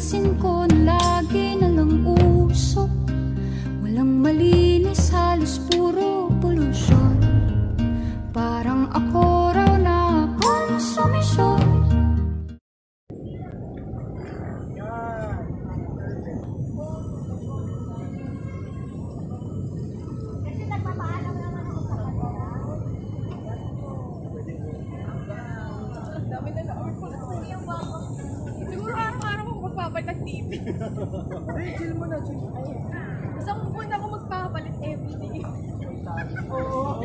Napapansin ko na lagi na lang usok, walang malinis, halos puro polusyon. Parang ako raw na konsumisyon. Kasi nagpapaalam naman ako sa kanila. Dami na lang. Siguro araw-araw ako magpapalit ng TV. Chill mo na, chill. Isang buwan ako magpapalit everyday. Oo.